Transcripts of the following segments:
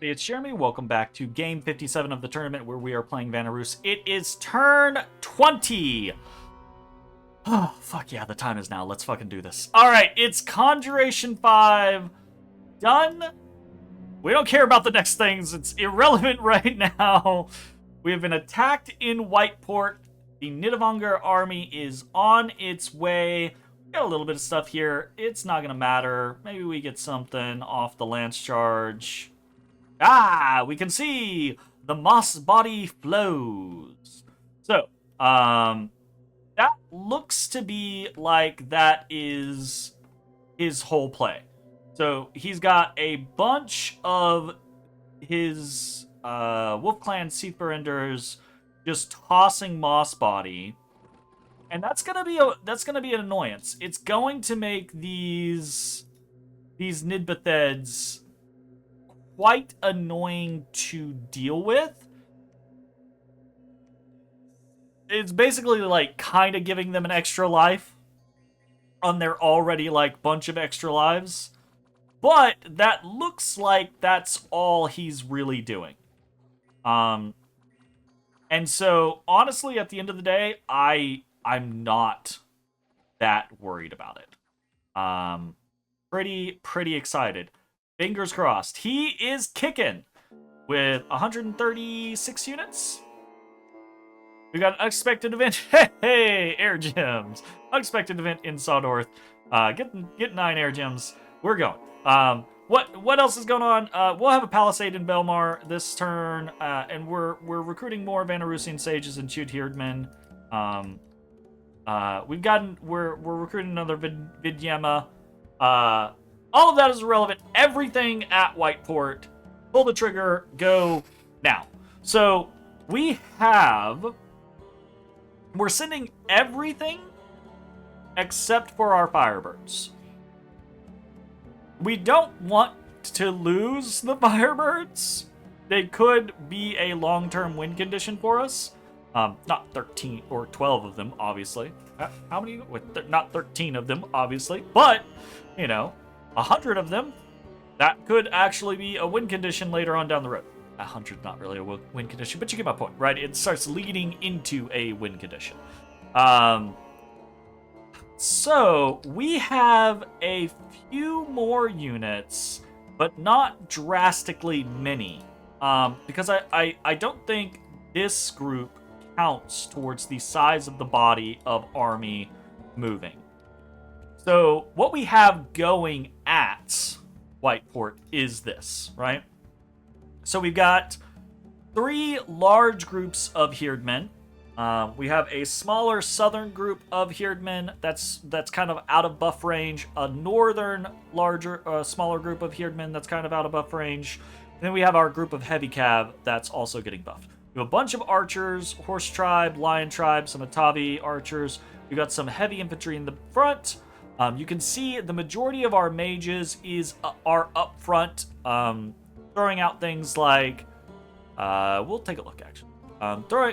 It's Jeremy. Welcome back to game 57 of the tournament where we are playing Vanarus. It is turn 20. Oh, fuck yeah, the time is now. Let's fucking do this. Alright, it's Conjuration 5. Done. We don't care about the next things. It's irrelevant right now. We have been attacked in Whiteport. The Nidavanger army is on its way. We got a little bit of stuff here. It's not going to matter. Maybe we get something off the lance charge. Ah, we can see the moss body flows. So, that looks to be like that is his whole play. So he's got a bunch of his Wolf Clan Seafarenders just tossing moss body, and that's gonna be an annoyance. It's going to make these Nidbatheds quite annoying to deal with. It's basically like kind of giving them an extra life on their already like bunch of extra lives. But that looks like that's all he's really doing. And so honestly at the end of the day, I'm not that worried about it. Pretty excited. Fingers crossed. He is kicking with 136 units. We got an unexpected event. Hey, air gems. Unexpected event in Sawnorth. Get 9 air gems. We're going. What else is going on? We'll have a palisade in Belmar this turn, and we're recruiting more Vanarusian sages and Chud Herdmen. We're recruiting another Vidyema. All of that is irrelevant. Everything at Whiteport. Pull the trigger. Go now. So we're sending everything except for our Firebirds. We don't want to lose the Firebirds. They could be a long-term win condition for us. Not 13 or 12 of them, obviously. How many? Not 13 of them, obviously. But, 100 of them, that could actually be a win condition later on down the road. 100 not really a win condition, but you get my point, right? It starts leading into a win condition. So we have a few more units, but not drastically many. Because I don't think this group counts towards the size of the body of army moving. So what we have going at Whiteport is this, right? So we've got 3 large groups of Herdmen. We have a smaller southern group of Herdmen that's kind of out of buff range. A northern smaller group of Herdmen that's kind of out of buff range. And then we have our group of heavy cav that's also getting buffed. We have a bunch of archers, horse tribe, lion tribe, some Atavi archers. We've got some heavy infantry in the front. You can see the majority of our mages are up front, throwing out things like, we'll take a look actually,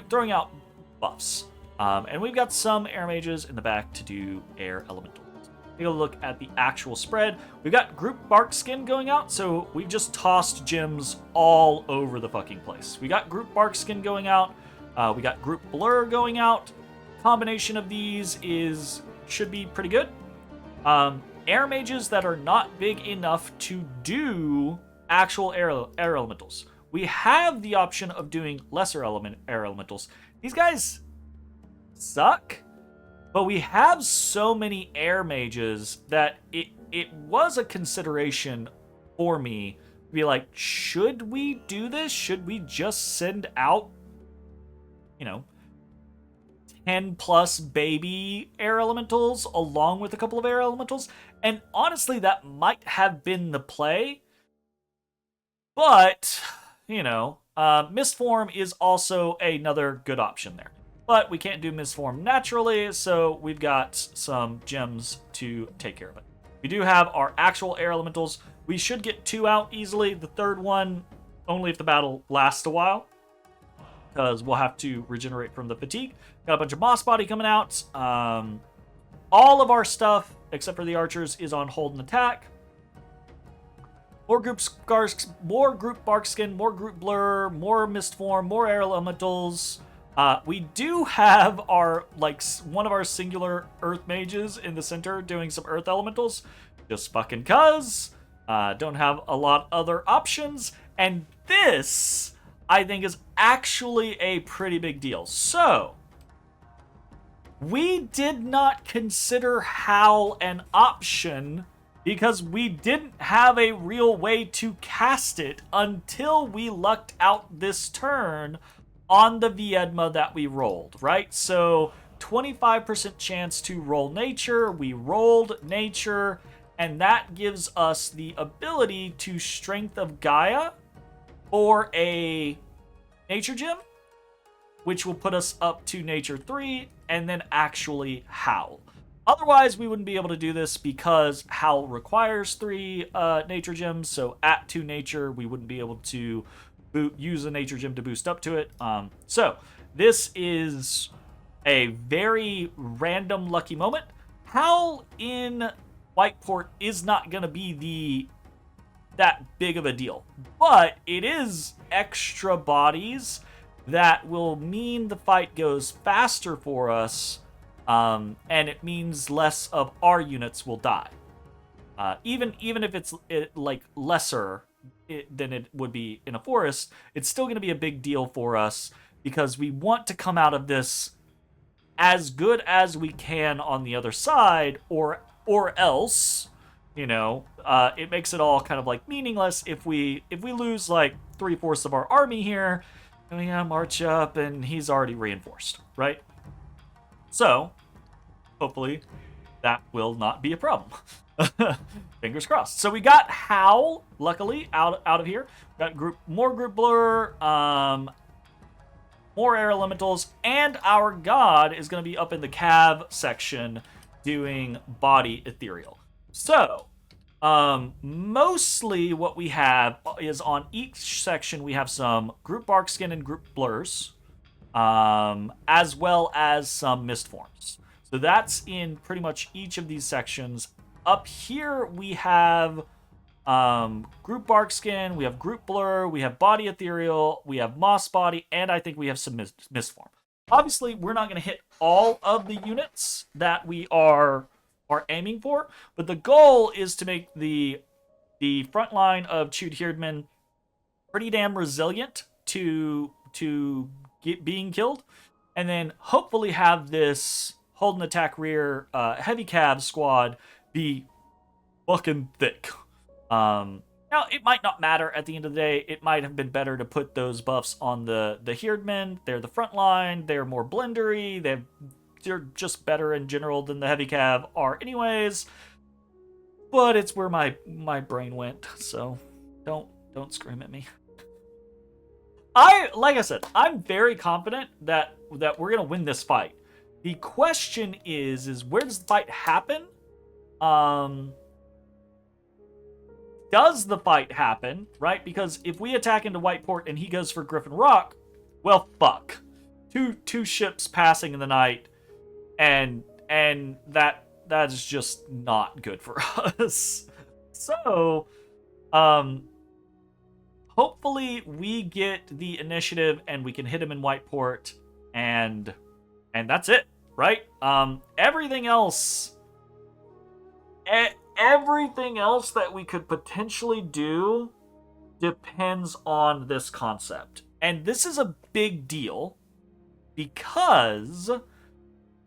throwing out buffs. And we've got some air mages in the back to do air elementals. Take a look at the actual spread. We've got group bark skin going out, so we've just tossed gems all over the fucking place. We got group bark skin going out. We got group blur going out. Combination of these should be pretty good. Air mages that are not big enough to do actual air elementals. We have the option of doing lesser air elementals. These guys suck, but we have so many air mages that it was a consideration for me to be like, should we do this? Should we just send out, 10 plus baby air elementals along with a couple of air elementals? And honestly, that might have been the play. But, Mistform is also another good option there. But we can't do Mistform naturally, so we've got some gems to take care of it. We do have our actual air elementals. We should get 2 out easily. The third one, only if the battle lasts a while, because we'll have to regenerate from the fatigue. Got a bunch of moss body coming out. All of our stuff, except for the archers, is on hold and attack. more group barkskin, more group blur, more mist form, more air elementals. We do have our one of our singular earth mages in the center doing some earth elementals, just fucking cuz. Don't have a lot other options, and this I think is actually a pretty big deal. So we did not consider Howl an option because we didn't have a real way to cast it until we lucked out this turn on the Viedma that we rolled, right? So 25% chance to roll nature. We rolled nature, and that gives us the ability to Strength of Gaia or a nature gem, which will put us up to nature 3, and then actually Howl. Otherwise, we wouldn't be able to do this because Howl requires 3 nature gems, so at 2 nature, we wouldn't be able to use a nature gem to boost up to it. So this is a very random lucky moment. Howl in Whiteport is not going to be that big of a deal, but it is extra bodies that will mean the fight goes faster for us, and it means less of our units will die. Even if it's lesser than it would be in a forest, it's still going to be a big deal for us because we want to come out of this as good as we can on the other side, or else, it makes it all kind of meaningless if we lose 3/4 of our army here. And we gotta march up, and he's already reinforced, right? So, hopefully, that will not be a problem. Fingers crossed. So we got Howl, luckily, out of here. We got more group blur, more air elementals, and our god is going to be up in the cav section doing body ethereal. So, mostly what we have is on each section we have some group barkskin and group blurs, as well as some mist forms. So that's in pretty much each of these sections. Up here we have group barkskin, we have group blur, we have body ethereal, we have moss body, and I think we have some mist form. Obviously, we're not going to hit all of the units that we are aiming for, but the goal is to make the front line of Chewed Herdman pretty damn resilient to being killed, and then hopefully have this hold and attack rear heavy cav squad be fucking thick. Now, it might not matter at the end of the day. It might have been better to put those buffs on the Herdmen. They're the front line. They're more blendery. They're just better in general than the heavy cav are anyways. But it's where my brain went, so don't scream at me. Like I said, I'm very confident that we're gonna win this fight. The question is where does the fight happen? Does the fight happen, right? Because if we attack into Whiteport and he goes for Griffin Rock, well, fuck. Two ships passing in the night, and that is just not good for us. So, hopefully we get the initiative and we can hit him in Whiteport, and that's it, right? Everything else that we could potentially do depends on this concept. And this is a big deal because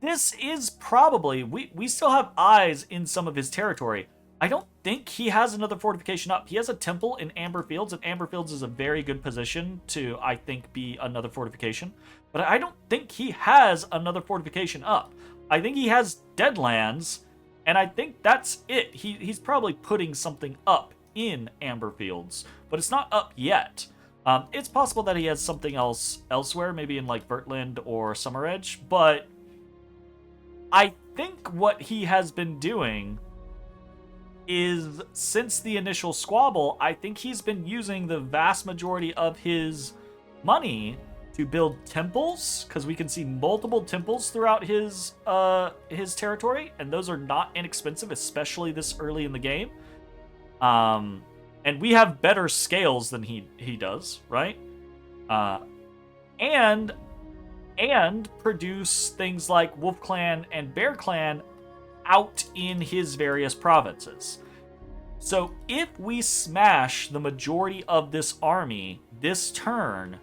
this is probably, we still have eyes in some of his territory. I don't think he has another fortification up. He has a temple in Amber Fields, and Amber Fields is a very good position to, I think, be another fortification. But I don't think he has another fortification up. I think he has Deadlands, and I think that's it. He's probably putting something up in Amber Fields, but it's not up yet. It's possible that he has something else elsewhere, maybe in Vertland or Summer Edge, but I think what he has been doing is, since the initial squabble, I think he's been using the vast majority of his money to build temples, because we can see multiple temples throughout his territory, and those are not inexpensive, especially this early in the game. And we have better scales than he does, right? And produce things like Wolf Clan and Bear Clan out in his various provinces. So if we smash the majority of this army this turn,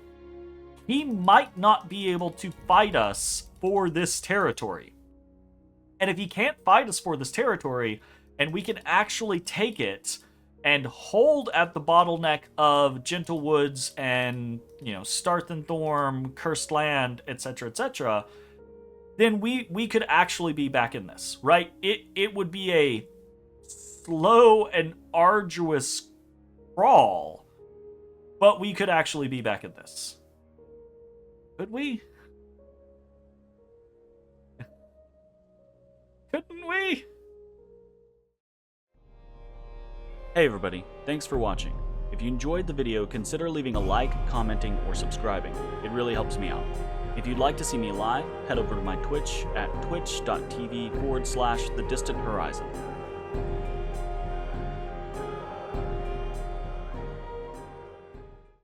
he might not be able to fight us for this territory. And if he can't fight us for this territory, and we can actually take it and hold at the bottleneck of Gentle Woods and, Starthenthorm, Cursed Land, etc., then we could actually be back in this, right? It would be a slow and arduous crawl, but we could actually be back in this. Could we? Couldn't we? Hey everybody, thanks for watching. If you enjoyed the video, consider leaving a like, commenting, or subscribing. It really helps me out. If you'd like to see me live, head over to my Twitch at twitch.tv/thedistanthorizon.